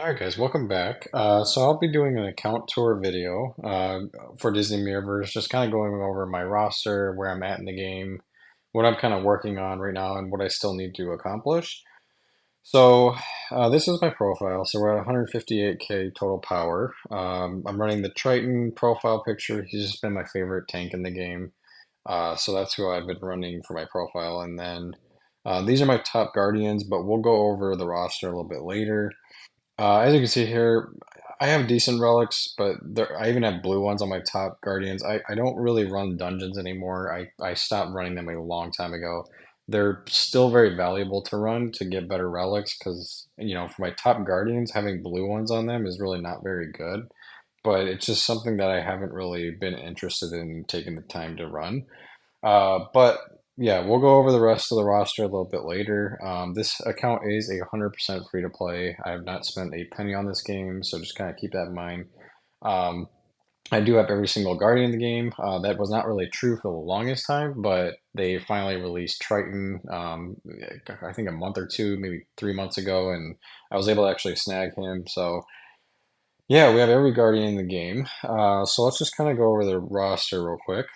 Alright guys, welcome back. So I'll be doing an account tour video for Disney Mirrorverse, just kind of going over my roster, where I'm at in the game, what I'm kind of working on right now, and what I still need to accomplish. So this is my profile. So we're at 158k total power. I'm running the Triton profile picture. He's just been my favorite tank in the game. So that's who I've been running for my profile. And then these are my top Guardians, but we'll go over the roster a little bit later. As you can see here, I have decent relics, but I even have blue ones on my top guardians. I don't really run dungeons anymore. I stopped running them a long time ago. They're still very valuable to run to get better relics because, for my top guardians, having blue ones on them is really not very good. But it's just something that I haven't really been interested in taking the time to run. But yeah, we'll go over the rest of the roster a little bit later. This account is 100% free to play. I have not spent a penny on this game, so just kind of keep that in mind. Um, I do have every single Guardian in the game. That was not really true for the longest time, but they finally released Triton, I think a month or two, maybe 3 months ago, and I was able to actually snag him. So yeah, we have every Guardian in the game. So let's just kind of go over the roster real quick.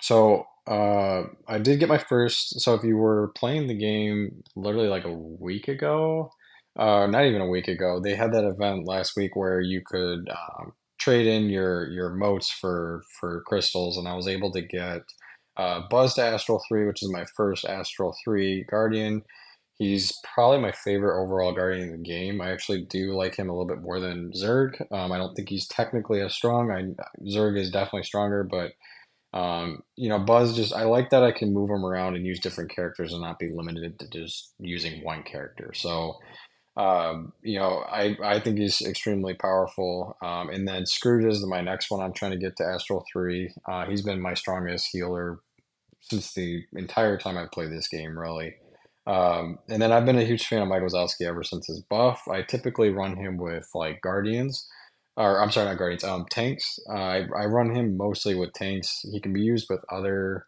So I did get my first. So if you were playing the game literally like a week ago, not even a week ago, they had that event last week where you could trade in your motes for crystals, and I was able to get Buzz to Astral 3, which is my first Astral 3 Guardian. He's probably my favorite overall Guardian in the game. I actually do like him a little bit more than Zerg. I don't think he's technically as strong. Zerg is definitely stronger, but Buzz just I like that I can move him around and use different characters and not be limited to just using one character. So, I think he's extremely powerful. And then Scrooge is my next one. I'm trying to get to Astral 3. He's been my strongest healer since the entire time I've played this game, really. And then I've been a huge fan of Mike Wazowski ever since his buff. I typically run him with like Guardians, or I'm sorry, not Guardians, tanks. I run him mostly with tanks. He can be used with other,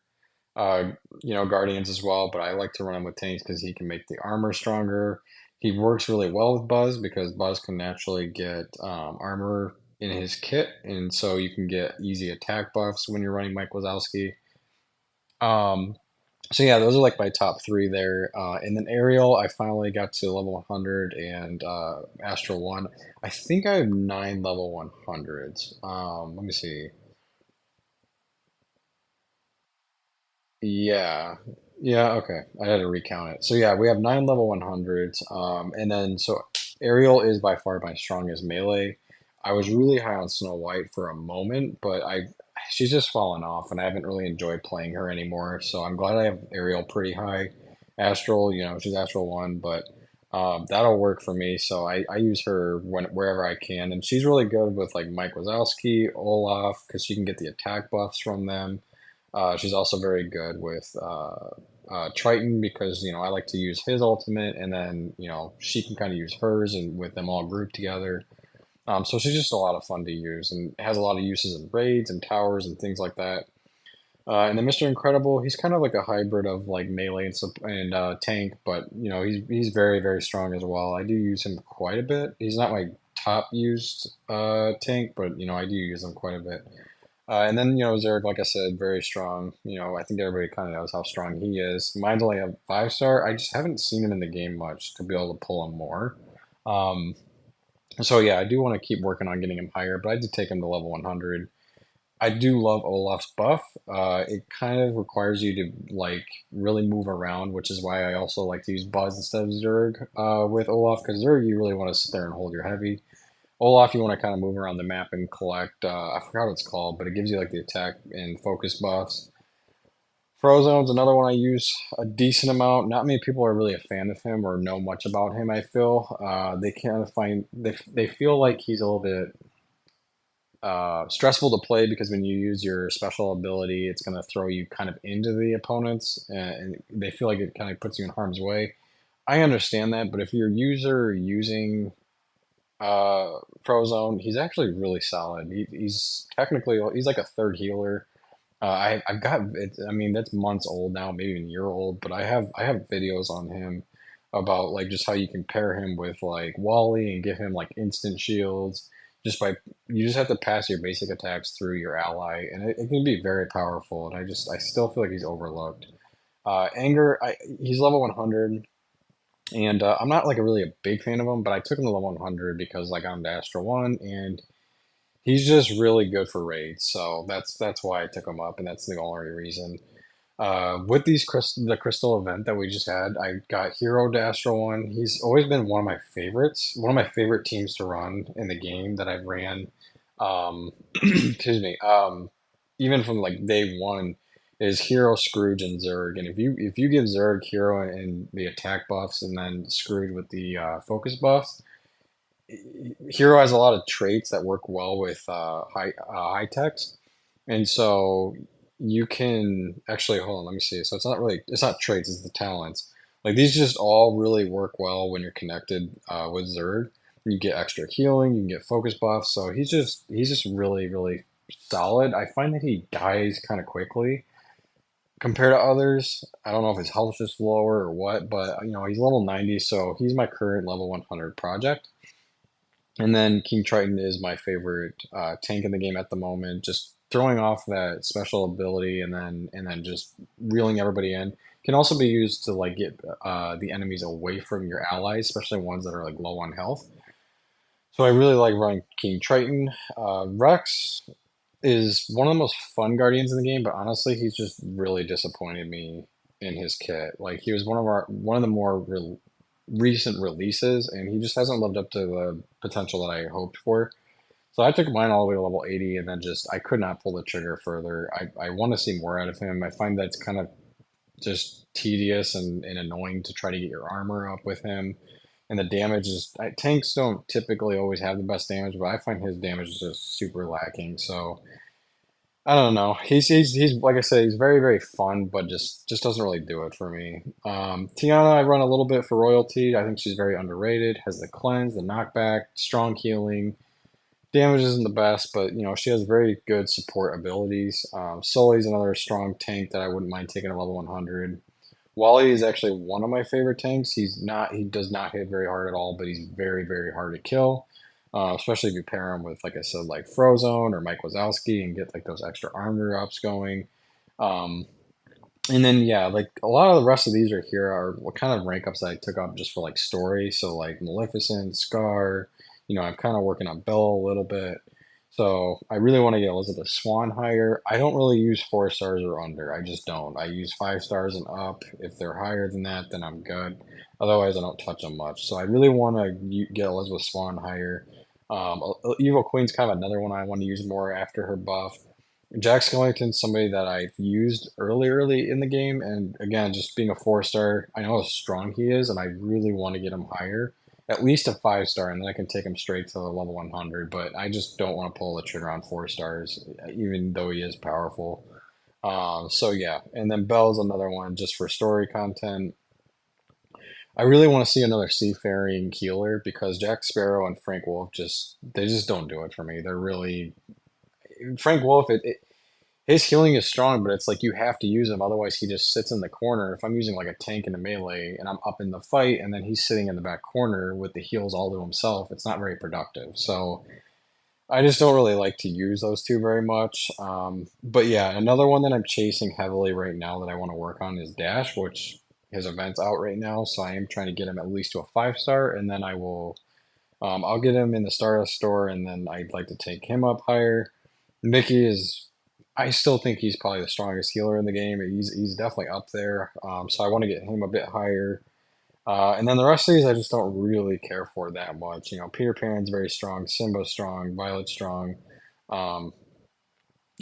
Guardians as well, but I like to run him with tanks because he can make the armor stronger. He works really well with Buzz because Buzz can naturally get armor in his kit, and so you can get easy attack buffs when you're running Mike Wazowski. Um, so yeah, those are like my top three there. And then Ariel, I finally got to level 100, and Astral 1. I think I have 9 level 100s. Let me see. Yeah. Yeah, okay. I had to recount it. So yeah, we have 9 level 100s. And then so Ariel is by far my strongest melee. I was really high on Snow White for a moment, but she's just fallen off and I haven't really enjoyed playing her anymore. So I'm glad I have Ariel pretty high. Astral, she's Astral 1, but that'll work for me. So I use her wherever I can. And she's really good with like Mike Wazowski, Olaf, because she can get the attack buffs from them. She's also very good with Triton because I like to use his ultimate, and then she can kind of use hers, and with them all grouped together. So she's just a lot of fun to use, and has a lot of uses in raids and towers and things like that. And then Mr. Incredible, he's kind of like a hybrid of like melee and tank, but he's very very strong as well. I do use him quite a bit. He's not my top used tank, but I do use him quite a bit. And then, Zerg, like I said, very strong. I think everybody kind of knows how strong he is. Mine's only a 5 star. I just haven't seen him in the game much to be able to pull him more. Um, so yeah, I do want to keep working on getting him higher, but I did take him to level 100. I do love Olaf's buff. It kind of requires you to like really move around, which is why I also like to use Buzz instead of Zerg with Olaf, because Zerg you really want to sit there and hold your heavy. Olaf, you want to kind of move around the map and collect. I forgot what it's called, but it gives you like the attack and focus buffs. Frozone's another one I use a decent amount. Not many people are really a fan of him or know much about him. I feel they kind of find they feel like he's a little bit stressful to play because when you use your special ability, it's going to throw you kind of into the opponents, and they feel like it kind of puts you in harm's way. I understand that, but if your user using Frozone, he's actually really solid. He's technically he's like a third healer. I've got it. I mean, that's months old now, maybe even a year old, but I have videos on him. about like just how you can pair him with like Wally and give him like instant shields just by you just have to pass your basic attacks through your ally, and it can be very powerful. And I still feel like he's overlooked. Anger, he's level 100, and I'm not like a big fan of him, but I took him to level 100 because like I'm to Astro One, and he's just really good for raids. So that's why I took him up, and that's the only reason. With the crystal event that we just had, I got Hero to Astro One. He's always been one of my favorites, one of my favorite teams to run in the game that I've ran. Excuse me. Even from like day one, is Hero, Scrooge, and Zerg. And if you give Zerg, Hero, and the attack buffs, and then Scrooge with the focus buffs, Hero has a lot of traits that work well with high techs, and so you can actually hold on. Let me see. So it's not traits, it's the talents. Like these just all really work well when you're connected with Zerg. You get extra healing, you can get focus buffs. So he's just really solid. I find that he dies kind of quickly compared to others. I don't know if his health's just lower or what, but he's level 90, so he's my current level 100 project. And then King Triton is my favorite tank in the game at the moment. Just throwing off that special ability and then just reeling everybody in can also be used to like get the enemies away from your allies, especially ones that are like low on health. So I really like running King Triton. Rex is one of the most fun guardians in the game, but honestly, he's just really disappointed me in his kit. Like he was one of the more recent releases, and he just hasn't lived up to the potential that I hoped for. So I took mine all the way to level 80, and then just I could not pull the trigger further. I want to see more out of him. I find that's kind of just tedious and annoying to try to get your armor up with him. And the damage is tanks don't typically always have the best damage, but I find his damage is just super lacking. So I don't know. He's like I said, he's very fun, but just doesn't really do it for me. Tiana, I run a little bit for royalty. I think she's very underrated. Has the cleanse, the knockback, strong healing. Damage isn't the best, but she has very good support abilities. Sully's another strong tank that I wouldn't mind taking a level 100. Wally is actually one of my favorite tanks. He does not hit very hard at all, but he's very hard to kill. Especially if you pair him with, like I said, like Frozone or Mike Wazowski and get like those extra armor ups going. Um, and then yeah, like a lot of the rest of these are here are what kind of rank ups that I took up just for like story. So like Maleficent, Scar, I'm kind of working on Bella a little bit. So I really want to get Elizabeth Swan higher. I don't really use 4 stars or under. I just don't. I use 5 stars and up. If they're higher than that, then I'm good. Otherwise, I don't touch them much. So I really want to get Elizabeth Swan higher. Evil Queen's kind of another one I want to use more after her buff. Jack Skellington's somebody that I've used early in the game, and again, just being a 4 star, I know how strong he is, and I really want to get him higher, at least a 5 star, and then I can take him straight to level 100. But I just don't want to pull the trigger on 4 stars, even though he is powerful. So yeah, and then Belle's another one just for story content. I really want to see another seafaring healer because Jack Sparrow and Frank Wolf just don't do it for me. They're really Frank Wolf. His healing is strong, but it's like you have to use him, otherwise he just sits in the corner. If I'm using like a tank in a melee and I'm up in the fight, and then he's sitting in the back corner with the heals all to himself, it's not very productive. So I just don't really like to use those two very much. But yeah, another one that I'm chasing heavily right now that I want to work on is Dash, which his event's out right now. So I am trying to get him at least to a 5 star, and then I'll get him in the Stardust store, and then I'd like to take him up higher. Mickey is, I still think he's probably the strongest healer in the game. He's definitely up there. So I want to get him a bit higher. And then the rest of these I just don't really care for that much. Peter Pan's very strong, Simba's strong, Violet's strong. Um,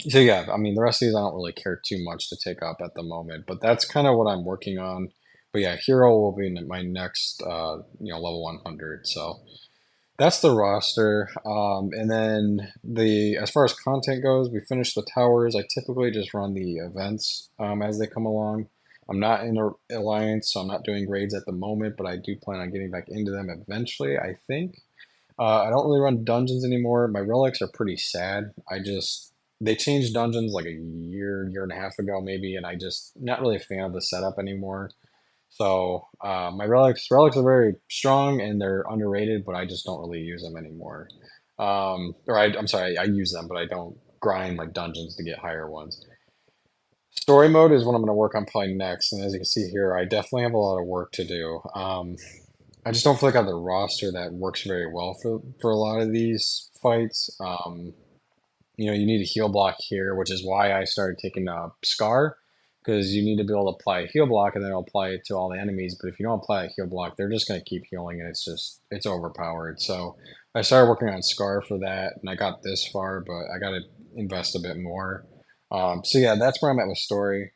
so yeah, I mean the rest of these I don't really care too much to take up at the moment. But that's kind of what I'm working on. But yeah, Hero will be my next level 100. So that's the roster. And then as far as content goes, we finished the towers. I typically just run the events as they come along. I'm not in a alliance, so I'm not doing raids at the moment, but I do plan on getting back into them eventually, I think. I don't really run dungeons anymore. My relics are pretty sad. They changed dungeons like a year and a half ago maybe, and I just not really a fan of the setup anymore. So my relics are very strong and they're underrated, but I just don't really use them anymore. I'm sorry, I use them, but I don't grind like dungeons to get higher ones. Story mode is what I'm going to work on probably next, and as you can see here, I definitely have a lot of work to do. I just don't feel like I have the roster that works very well for a lot of these fights. You need a heal block here, which is why I started taking Scar, because you need to be able to apply a heal block and then it'll apply it to all the enemies. But if you don't apply a heal block, they're just going to keep healing and it's overpowered. So I started working on Scar for that, and I got this far, but I got to invest a bit more. So yeah, that's where I'm at with story.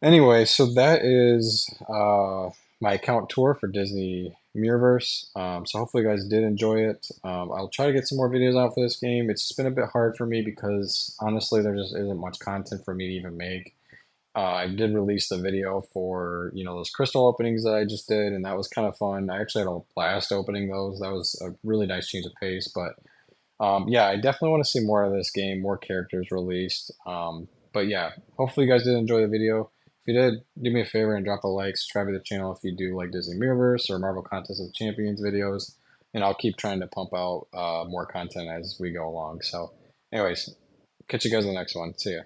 Anyway, so that is my account tour for Disney Mirrorverse. So hopefully you guys did enjoy it. I'll try to get some more videos out for this game. It's been a bit hard for me because honestly, there just isn't much content for me to even make. I did release the video for, those crystal openings that I just did, and that was kind of fun. I actually had a blast opening those. That was a really nice change of pace, but yeah, I definitely want to see more of this game, more characters released. But yeah, hopefully you guys did enjoy the video. If you did, do me a favor and drop a like, subscribe to the channel if you do like Disney Mirrorverse or Marvel Contest of Champions videos, and I'll keep trying to pump out more content as we go along. So anyways, catch you guys in the next one. See ya.